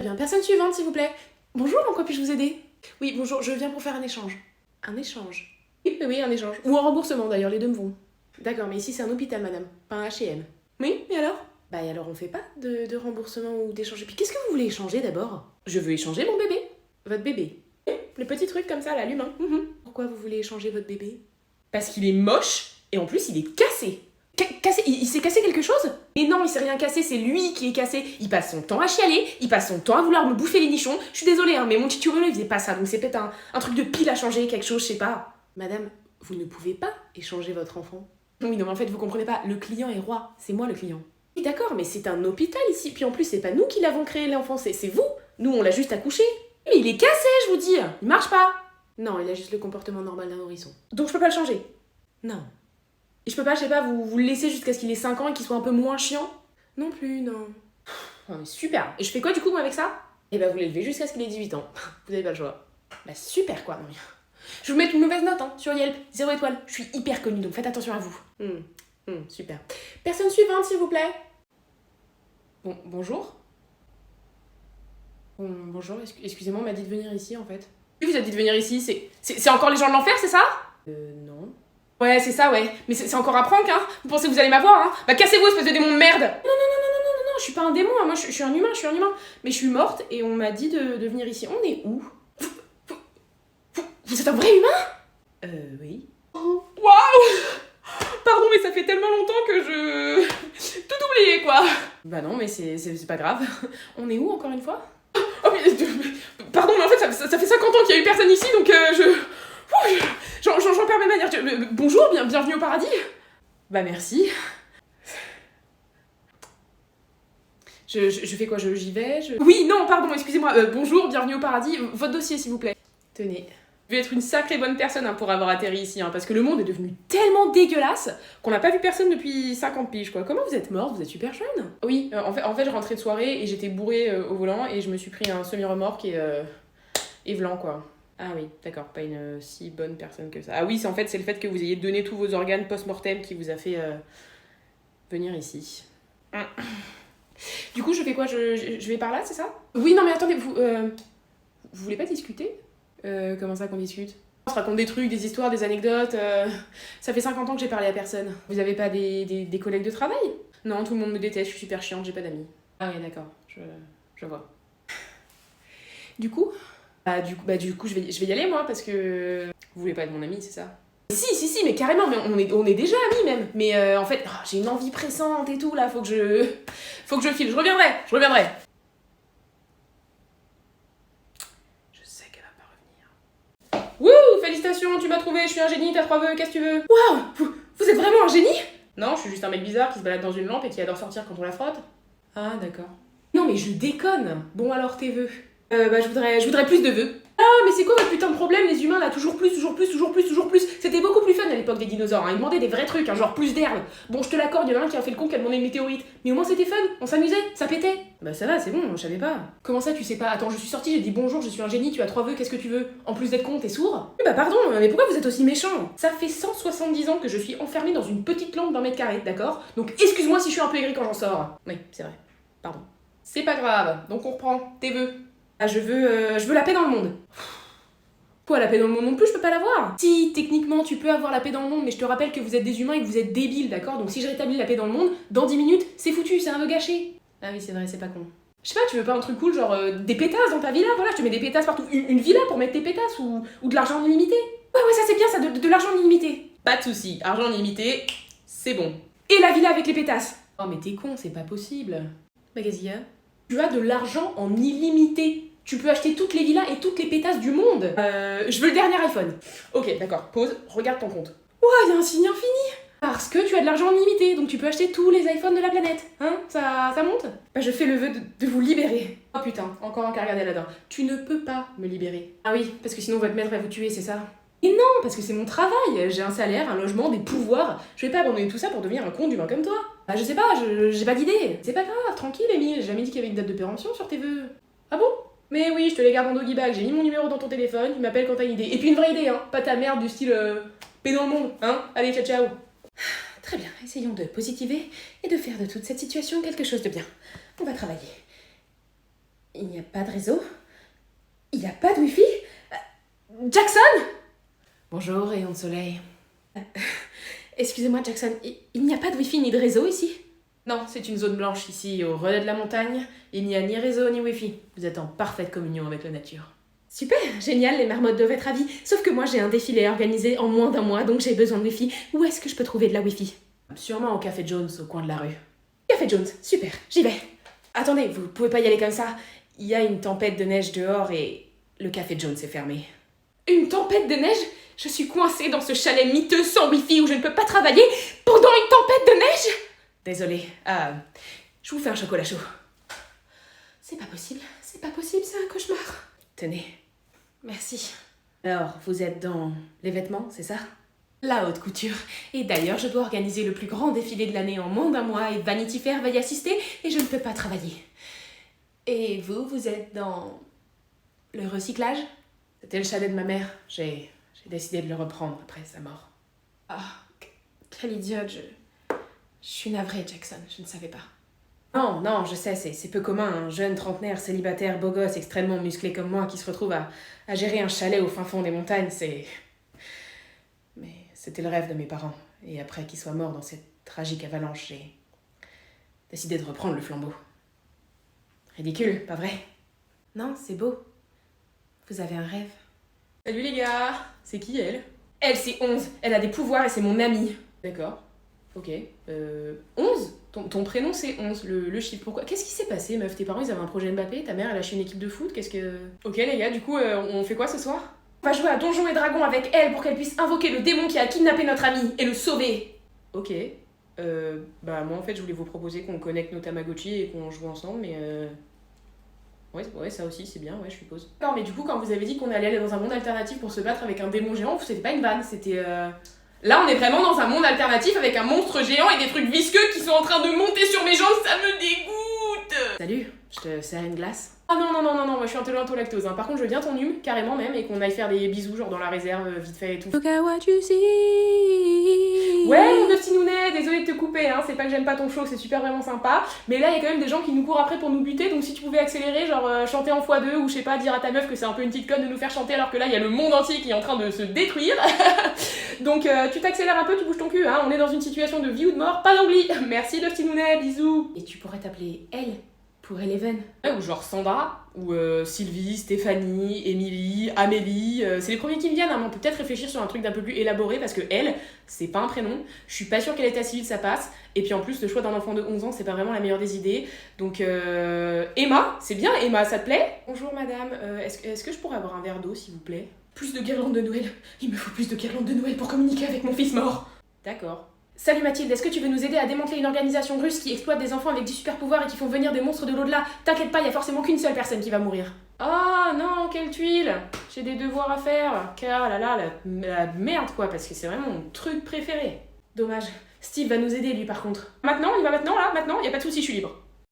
Bien, personne suivante, s'il vous plaît. Bonjour, en quoi puis-je vous aider? Oui, bonjour, je viens pour faire un échange. Un échange? Oui, un échange. Ou un remboursement, d'ailleurs, les deux me vont. D'accord, mais ici c'est un hôpital, madame, pas un H&M. Oui, et alors? Bah, et alors on fait pas de remboursement ou d'échange. Et puis qu'est-ce que vous voulez échanger d'abord? Je veux échanger mon bébé. Votre bébé? Le petit truc comme ça, là, l'humain. Pourquoi vous voulez échanger votre bébé? Parce qu'il est moche, et en plus il est cassé. Cassé? Il s'est cassé quelque chose? Mais non, il s'est rien cassé, c'est lui qui est cassé. Il passe son temps à chialer, il passe son temps à vouloir me bouffer les nichons. Je suis désolée, hein, mais mon Chiturolo il faisait pas ça, donc c'est peut-être un truc de pile à changer, quelque chose, je sais pas. Madame, vous ne pouvez pas échanger votre enfant. Oui, non, mais en fait, vous comprenez pas, le client est roi, c'est moi le client. Oui, d'accord, mais c'est un hôpital ici, puis en plus, c'est pas nous qui l'avons créé l'enfant, c'est vous. Nous, on l'a juste accouché. Mais il est cassé, je vous dis, il marche pas. Non, il a juste le comportement normal d'un nourrisson. Donc je peux pas le changer? Non. Et je peux pas, je sais pas, vous le laisser jusqu'à ce qu'il ait 5 ans et qu'il soit un peu moins chiant? Non plus, non. Oh, mais super. Et je fais quoi du coup moi avec ça? Eh bah vous l'élevez jusqu'à ce qu'il ait 18 ans. Vous avez pas le choix. Bah super quoi, non mais... Je vais vous mettre une mauvaise note hein, sur Yelp, 0 étoile. Je suis hyper connue donc faites attention à vous. Super. Personne suivante s'il vous plaît. Bonjour. Bonjour, excusez-moi, on m'a dit de venir ici en fait. Oui, vous avez dit de venir ici, c'est encore les gens de l'enfer, c'est ça? Non. Ouais, c'est ça, ouais. Mais c'est encore un prank, hein. Vous pensez que vous allez m'avoir, hein. Bah cassez-vous, espèce de démon de merde. Non, je suis pas un démon, hein. Moi je suis un humain, Mais je suis morte et on m'a dit de venir ici. On est où? Vous êtes un vrai humain? Oui. Waouh! Pardon, mais ça fait tellement longtemps que je... Tout oublié, quoi. Bah non, mais c'est pas grave. On est où, encore une fois? Oh, mais... Pardon, mais en fait, ça fait 50 ans qu'il y a eu personne ici, donc j'en perds mes manières. Bonjour, bienvenue au paradis. Bah merci. Je fais quoi? J'y vais? Oui, non, pardon, excusez-moi. Bonjour, bienvenue au paradis. Votre dossier, s'il vous plaît. Tenez. Je vais être une sacrée bonne personne hein, pour avoir atterri ici, hein, parce que le monde est devenu tellement dégueulasse qu'on n'a pas vu personne depuis 50 piges, quoi. Comment vous êtes morte? Vous êtes super jeune? Oui, en fait, je rentrais de soirée et j'étais bourrée au volant et je me suis pris un semi-remorque et vlan, quoi. Ah oui, d'accord, pas une si bonne personne que ça. Ah oui, c'est le fait que vous ayez donné tous vos organes post-mortem qui vous a fait venir ici. Du coup, je fais quoi? Je vais par là, c'est ça? Oui, non mais attendez, vous voulez pas discuter? Comment ça qu'on discute? On se raconte des trucs, des histoires, des anecdotes. Ça fait 50 ans que j'ai parlé à personne. Vous avez pas des collègues de travail? Non, tout le monde me déteste, je suis super chiante, j'ai pas d'amis. Ah oui, d'accord, je vois. Du coup, du coup, je vais y aller moi parce que vous voulez pas être mon ami, c'est ça? Si, mais carrément, mais on est déjà amis même. Mais en fait, j'ai une envie pressante et tout là, faut que je file. Je reviendrai. Je sais qu'elle va pas revenir. Wouh, félicitations, tu m'as trouvé, je suis un génie, t'as 3 vœux, qu'est-ce que tu veux? Waouh, vous êtes vraiment un génie? Non, je suis juste un mec bizarre qui se balade dans une lampe et qui adore sortir quand on la frotte. Ah, d'accord. Non, mais je déconne. Bon, alors tes vœux. Je voudrais plus de vœux. Ah, mais c'est quoi votre putain de problème, les humains, là? Toujours plus. C'était beaucoup plus fun à l'époque des dinosaures, hein. Ils demandaient des vrais trucs, hein, genre plus d'herbe. Bon, je te l'accorde, il y en a un qui a fait le con qui a demandé une météorite. Mais au moins c'était fun, on s'amusait, ça pétait. Bah ça va, c'est bon, je savais pas. Comment ça, tu sais pas? Attends, je suis sortie, j'ai dit bonjour, je suis un génie, tu as 3 vœux, qu'est-ce que tu veux? En plus d'être con, t'es sourd? Oui, bah pardon, mais pourquoi vous êtes aussi méchant? Ça fait 170 ans que je suis enfermée dans une petite lampe d'un mètre carré, d'accord? Donc excuse-moi si je suis un peu aigrie quand j'en sors. Oui, c'est vrai. Pardon. C'est pas grave, donc on reprend. Tes vœux. Ah, je veux la paix dans le monde. Quoi, la paix dans le monde non plus, je peux pas l'avoir? Si, techniquement, tu peux avoir la paix dans le monde, mais je te rappelle que vous êtes des humains et que vous êtes débiles, d'accord? Donc si je rétablis la paix dans le monde, dans 10 minutes, c'est foutu, c'est un vœu gâché. Ah oui, c'est vrai, c'est pas con. Je sais pas, tu veux pas un truc cool, genre des pétasses dans ta villa? Voilà, je te mets des pétasses partout. Une villa pour mettre tes pétasses ou de l'argent illimité? Ouais, ça c'est bien, ça, de l'argent illimité. Pas de soucis, argent illimité, c'est bon. Et la villa avec les pétasses? Oh, mais t'es con, c'est pas possible. Bah, qu'est-ce qu'il y a? Tu as de l'argent en illimité. Tu peux acheter toutes les villas et toutes les pétasses du monde. Je veux le dernier iPhone. Ok, d'accord, pause, regarde ton compte. Ouah, y a un signe infini. Parce que tu as de l'argent illimité, donc tu peux acheter tous les iPhones de la planète. Hein, ça monte? Bah je fais le vœu de vous libérer. Oh putain, encore un qu'à regarder là-dedans. Tu ne peux pas me libérer. Ah oui, parce que sinon votre maître va vous tuer, c'est ça? Et non, parce que c'est mon travail. J'ai un salaire, un logement, des pouvoirs. Je vais pas abandonner tout ça pour devenir un con d'humain comme toi. Bah je sais pas, j'ai pas d'idée. C'est pas grave, tranquille Emile, j'ai jamais dit qu'il y avait une date de péremption sur tes vœux. Ah bon? Mais oui, je te les garde en doggy bag, j'ai mis mon numéro dans ton téléphone, tu m'appelles quand t'as une idée. Et puis une vraie idée, hein, pas ta merde du style paix dans le monde, hein. Allez, ciao. Très bien, essayons de positiver et de faire de toute cette situation quelque chose de bien. On va travailler. Il n'y a pas de réseau? Il n'y a pas de wifi? Jackson? Bonjour, rayon de soleil. Excusez-moi, Jackson, il n'y a pas de wifi ni de réseau ici? Non, c'est une zone blanche ici, au relais de la montagne. Il n'y a ni réseau ni wifi. Vous êtes en parfaite communion avec la nature. Super, génial, les marmottes doivent être ravies. Sauf que moi, j'ai un défilé organisé en moins d'un mois, donc j'ai besoin de wifi. Où est-ce que je peux trouver de la wifi? Sûrement au Café Jones, au coin de la rue. Café Jones, super, j'y vais. Attendez, vous pouvez pas y aller comme ça. Il y a une tempête de neige dehors et le Café Jones est fermé. Une tempête de neige? Je suis coincée dans ce chalet miteux sans wifi où je ne peux pas travailler pendant une tempête de neige? Désolée, je vous fais un chocolat chaud. C'est pas possible, c'est un cauchemar. Tenez, merci. Alors, vous êtes dans les vêtements, c'est ça? La haute couture. Et d'ailleurs, je dois organiser le plus grand défilé de l'année en moins d'un mois et Vanity Fair va y assister et je ne peux pas travailler. Et vous êtes dans le recyclage? C'était le chalet de ma mère. J'ai décidé de le reprendre après sa mort. Ah, quelle idiote, je suis navrée, Jackson, je ne savais pas. Non, je sais, c'est peu commun, un jeune trentenaire, célibataire, beau gosse, extrêmement musclé comme moi qui se retrouve à gérer un chalet au fin fond des montagnes, c'est... Mais c'était le rêve de mes parents. Et après qu'ils soient morts dans cette tragique avalanche, j'ai décidé de reprendre le flambeau. Ridicule, pas vrai? Non, c'est beau. Vous avez un rêve. Salut les gars! C'est qui elle? Elle, c'est 11. Elle a des pouvoirs et c'est mon amie. D'accord. Ok. 11? Ton prénom c'est 11, le chiffre. Pourquoi? Qu'est-ce qui s'est passé, meuf? Tes parents ils avaient un projet Mbappé, ta mère elle a lâché une équipe de foot, qu'est-ce que... Ok les gars, du coup, on fait quoi ce soir? On va jouer à Donjons et Dragons avec elle pour qu'elle puisse invoquer le démon qui a kidnappé notre amie et le sauver. Ok. Moi en fait je voulais vous proposer qu'on connecte nos Tamagotchi et qu'on joue ensemble, mais Ouais, ça aussi c'est bien, ouais, je suppose. Non mais du coup quand vous avez dit qu'on allait aller dans un monde alternatif pour se battre avec un démon géant, c'était pas une vanne, c'était... Là on est vraiment dans un monde alternatif avec un monstre géant et des trucs visqueux qui sont en train de monter sur mes jambes, ça me dégoûte. Salut, je te sers une glace? Ah non, moi je suis intolérante au lactose, hein. Par contre je veux bien ton hume, carrément même, et qu'on aille faire des bisous genre dans la réserve, vite fait et tout. Look at what you see. Ouais mon petit nounet, désolé de te couper, hein, c'est pas que j'aime pas ton show, c'est super vraiment sympa, mais là il y a quand même des gens qui nous courent après pour nous buter, donc si tu pouvais accélérer, genre chanter en x2, ou je sais pas, dire à ta meuf que c'est un peu une petite conne de nous faire chanter alors que là il y a le monde entier qui est en train de se détruire. Donc tu t'accélères un peu, tu bouges ton cul, hein, on est dans une situation de vie ou de mort, pas d'oubli. Merci le petit nounet, bisous. Et tu pourrais t'appeler elle pour Eleven. Ouais, ou genre Sandra, ou Sylvie, Stéphanie, Émilie, Amélie, c'est les premiers qui me viennent, hein, mais on peut peut-être réfléchir sur un truc d'un peu plus élaboré parce que elle, c'est pas un prénom, je suis pas sûre qu'elle est à civile, ça passe, et puis en plus le choix d'un enfant de 11 ans c'est pas vraiment la meilleure des idées, donc Emma, c'est bien Emma, ça te plaît? Bonjour madame, est-ce que je pourrais avoir un verre d'eau s'il vous plaît? Plus de guirlandes de Noël, il me faut plus de guirlandes de Noël pour communiquer avec mon fils mort. D'accord. Salut Mathilde, est-ce que tu veux nous aider à démanteler une organisation russe qui exploite des enfants avec des super pouvoirs et qui font venir des monstres de l'au-delà? T'inquiète pas, y a forcément qu'une seule personne qui va mourir. Ah non, quelle tuile! J'ai des devoirs à faire. Ah là là, la merde quoi, parce que c'est vraiment mon truc préféré. Dommage. Steve va nous aider lui par contre. Maintenant, il va maintenant là, maintenant, y a pas de souci, je suis libre.